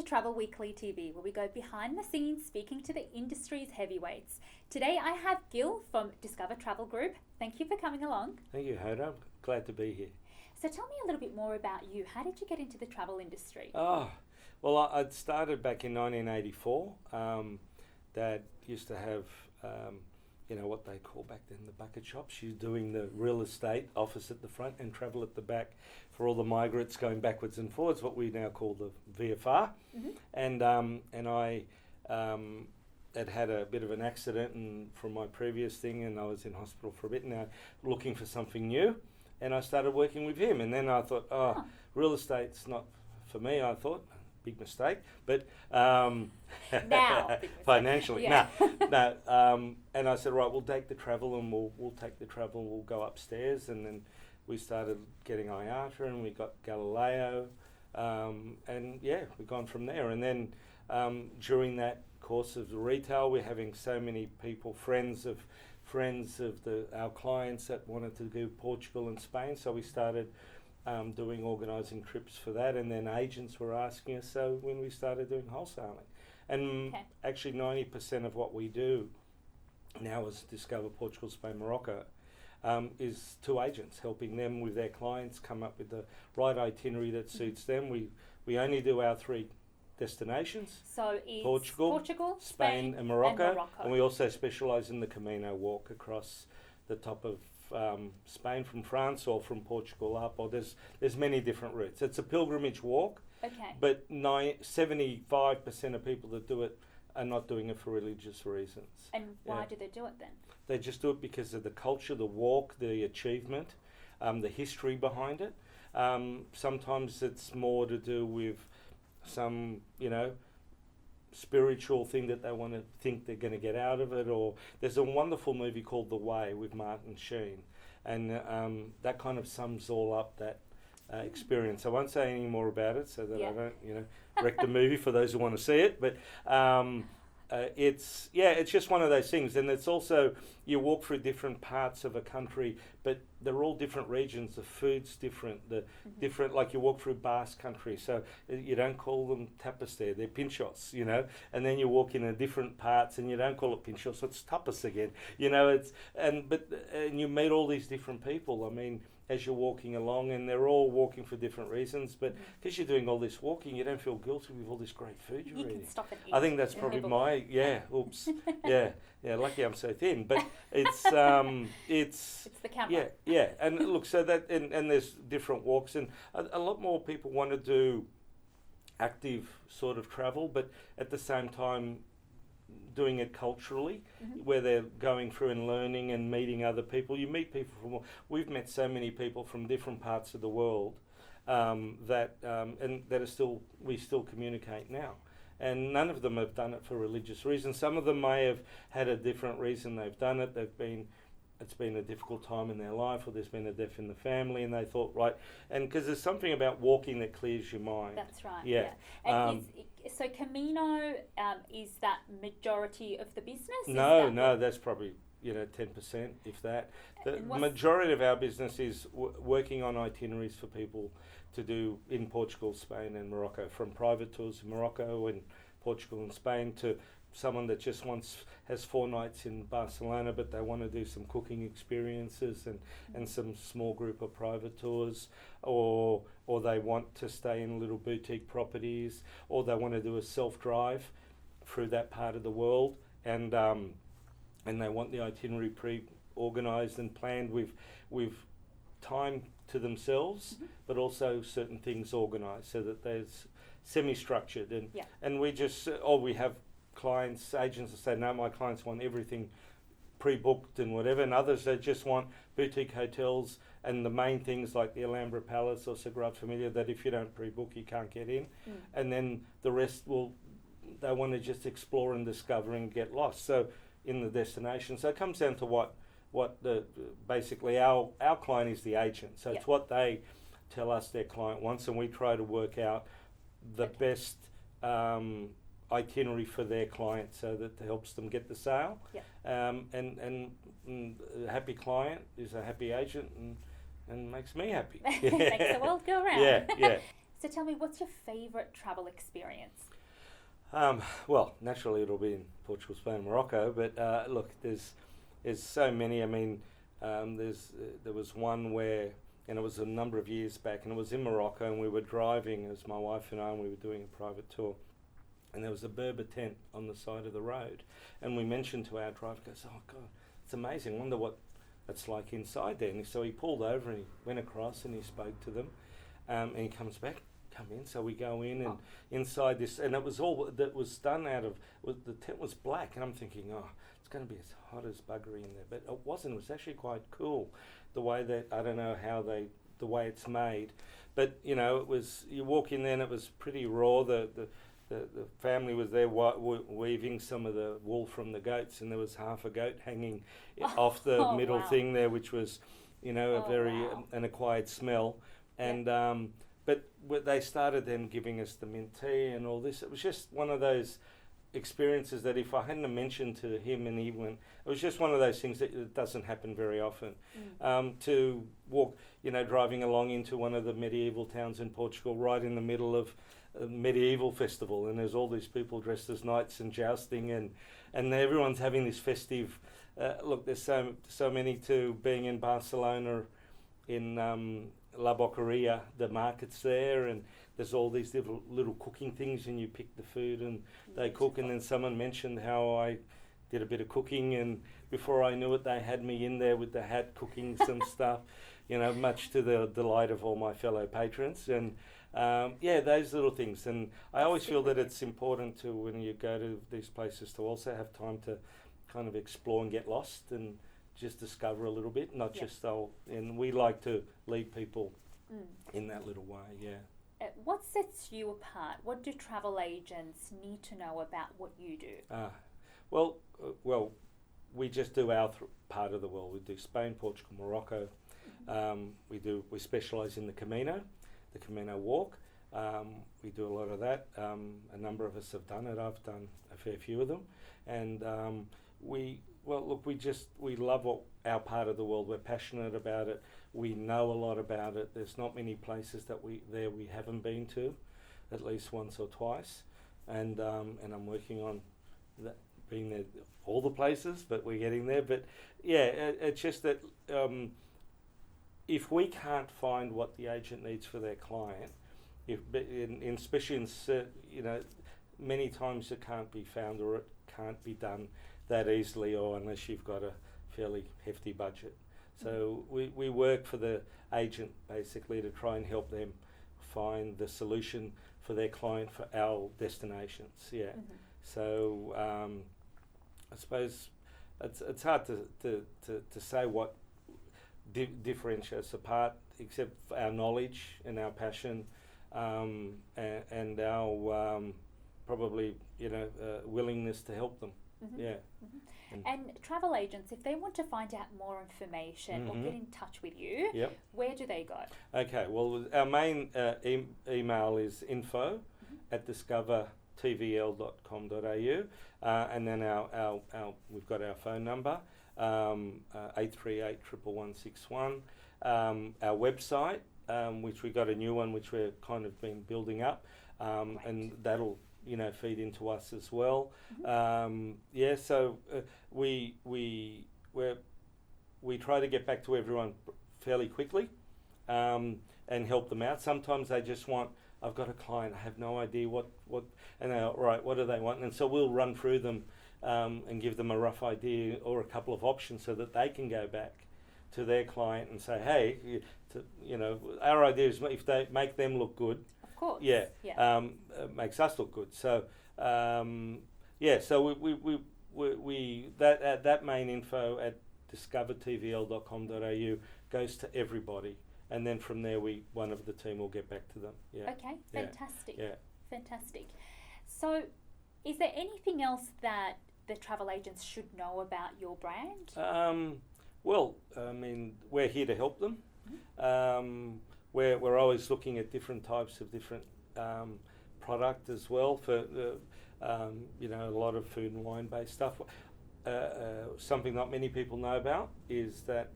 to Travel Weekly TV, where we go behind the scenes speaking to the industry's heavyweights. Today I have Gill from Discover Travel Group. Thank you for coming along. Thank you, Hoda. I'm glad to be here. So tell me a little bit more about you. How did you get into the travel industry? Well, I'd started back in 1984. Dad used to have, what they call back then the bucket shops. She's doing the real estate office at the front and travel at the back for all the migrants going backwards and forwards, what we now call the VFR. Mm-hmm. And I had a bit of an accident from my previous thing, and I was in hospital for a bit now, looking for something new. And I started working with him, and then I thought, real estate's not for me, I thought. Big mistake, but now financially, yeah. no. And I said, right, we'll take the travel, and we'll take the travel. We'll go upstairs, and then we started getting IATA, and we got Galileo, and we've gone from there. And then during that course of the retail, we're having so many people, friends of our clients that wanted to do Portugal and Spain, so we started organising trips for that, and then agents were asking us, so when we started doing wholesaling. And actually 90% of what we do now is Discover Portugal, Spain, Morocco, is to agents, helping them with their clients come up with the right itinerary that suits them. We only do our 3 destinations, so it's Portugal, Spain and Morocco. And we also specialise in the Camino walk across the top of Spain from France or from Portugal up, or there's many different routes. It's a pilgrimage walk, but 75% of people that do it are not doing it for religious reasons. And why do they do it then? They just do it because of the culture, the walk, the achievement, the history behind it. Sometimes it's more to do with some, spiritual thing that they want to think they're going to get out of it. Or there's a wonderful movie called The Way with Martin Sheen, and that kind of sums all up that experience. I won't say any more about it so that I don't wreck the movie for those who want to see it, but it's just one of those things. And it's also, you walk through different parts of a country, but they're all different regions. The food's different, different, like you walk through Basque country, so you don't call them tapas there, they're pinchos, and then you walk in different parts and you don't call it pinchos, it's tapas again, and you meet all these different people, as you're walking along, and they're all walking for different reasons, but because you're doing all this walking, you don't feel guilty with all this great food you're eating. Can stop and eat. I think that's probably lucky I'm so thin, but it's the camera. And look, so that and there's different walks, and a lot more people want to do active sort of travel, but at the same time doing it culturally, where they're going through and learning and meeting other people. You meet people we've met so many people from different parts of the world that we still communicate now. And none of them have done it for religious reasons. Some of them may have had a different reason they've done it. It's been a difficult time in their life, or there's been a death in the family, and they thought, right, and because there's something about walking that clears your mind. That's right. Yeah. And so Camino is that majority of the business? No, that's probably 10%, if that. The majority of our business is working on itineraries for people to do in Portugal, Spain and Morocco, from private tours in Morocco and Portugal and Spain to someone that just has 4 nights in Barcelona, but they want to do some cooking experiences and some small group of private tours, or they want to stay in little boutique properties, or they want to do a self-drive through that part of the world, and they want the itinerary pre-organised and planned with time to themselves, but also certain things organised so that there's semi-structured. And we just, we have agents that say, no, my clients want everything pre-booked and whatever, and others that just want boutique hotels and the main things like the Alhambra Palace or Sagrada Familia that if you don't pre-book you can't get in, and then the rest they want to just explore and discover and get lost in the destination. So it comes down to what basically our client is the agent, so it's what they tell us their client wants, and we try to work out the best itinerary for their client so that helps them get the sale. And a happy client is a happy agent and makes me happy. Makes the world go round. So tell me, what's your favourite travel experience? Well, naturally it'll be in Portugal, Spain, and Morocco. But look, there's so many. I mean, there was one where, and it was a number of years back, and it was in Morocco, and we were driving, as my wife and I, and we were doing a private tour, and there was a Berber tent on the side of the road, and we mentioned to our driver, goes, "Oh God, it's amazing. Wonder what it's like inside there." And so he pulled over and he went across and he spoke to them, and he comes back. Come in, so we go in and inside this, and it was all that was done out of. The tent was black, and I'm thinking, oh, it's going to be as hot as buggery in there, but it wasn't. It was actually quite cool, the way that I don't know how the way it's made, but you know, it was. You walk in there, and it was pretty raw. The family was there weaving some of the wool from the goats, and there was half a goat hanging off the middle thing there, which was, you know, a very an acquired smell, and. But they started then giving us the mint tea and all this. It was just one of those experiences that if I hadn't mentioned to him and he went, it was just one of those things that it doesn't happen very often. To walk, you know, driving along into one of the medieval towns in Portugal, right in the middle of a medieval festival, and there's all these people dressed as knights and jousting, and everyone's having this festive. Look, there's so many too. Being in Barcelona, in La Boqueria, the market's there, and there's all these little cooking things, and you pick the food and they cook. And then someone mentioned how I did a bit of cooking, and before I knew it, they had me in there with the hat cooking some stuff, you know, much to the delight of all my fellow patrons. And those little things. And I always feel that it's important to, when you go to these places, to also have time to kind of explore and get lost and just discover a little bit, not just and we like to lead people in that little way, What sets you apart? What do travel agents need to know about what you do? Well, we just do our part of the world. We do Spain, Portugal, Morocco. We specialise in the Camino walk. We do a lot of that. A number of us have done it. I've done a fair few of them, and we love our part of the world. We're passionate about it. We know a lot about it. There's not many places that we haven't been to, at least once or twice, and I'm working on that, being there all the places, but we're getting there. But it's just that if we can't find what the agent needs for their client, especially in many times it can't be found, or it can't be done that easily, or unless you've got a fairly hefty budget. So we work for the agent basically to try and help them find the solution for their client for our destinations. So I suppose it's hard to say what differentiates us apart, except for our knowledge and our passion, and our probably willingness to help them. And travel agents, if they want to find out more information or get in touch with you, where do they go? Okay, well, our main email is info@discovertvl.com.au, and then our we've got our phone number, 838 11161. Our website, which we got a new one, which we're kind of been building up, and that'll feed into us as well. So we try to get back to everyone fairly quickly, and help them out. Sometimes they just want, I've got a client, I have no idea what and they're right, what do they want? And so we'll run through them and give them a rough idea or a couple of options so that they can go back to their client and say, hey, our idea is if they make them look good, it makes us look good. So so we that main info at discovertvl.com.au goes to everybody, and then from there one of the team will get back to them. Okay, fantastic. Fantastic. So is there anything else that the travel agents should know about your brand? Well, I mean, we're here to help them. We're always looking at different types of different product as well for a lot of food and wine based stuff. Something not many people know about is that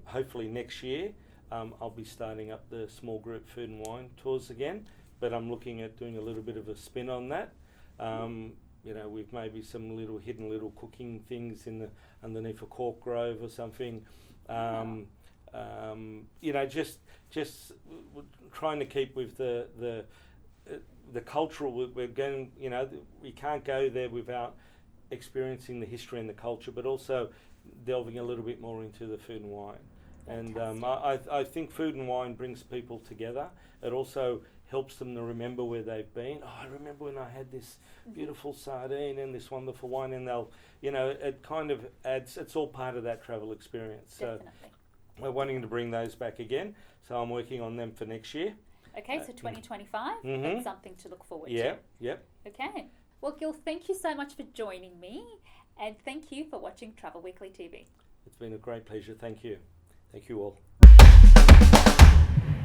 hopefully next year I'll be starting up the small group food and wine tours again. but I'm looking at doing a little bit of a spin on that. You know, with maybe some hidden little cooking things underneath a cork grove or something. You know, just trying to keep with the cultural. We're going. You know, we can't go there without experiencing the history and the culture, but also delving a little bit more into the food and wine. Fantastic. And I think food and wine brings people together. It also helps them to remember where they've been. Oh, I remember when I had this beautiful sardine and this wonderful wine, and they'll, you know, it kind of adds, it's all part of that travel experience. Definitely. So we're wanting to bring those back again. So I'm working on them for next year. Okay, so 2025, that's something to look forward to. Yep. Okay. Well, Gill, thank you so much for joining me, and thank you for watching Travel Weekly TV. It's been a great pleasure. Thank you. Thank you all.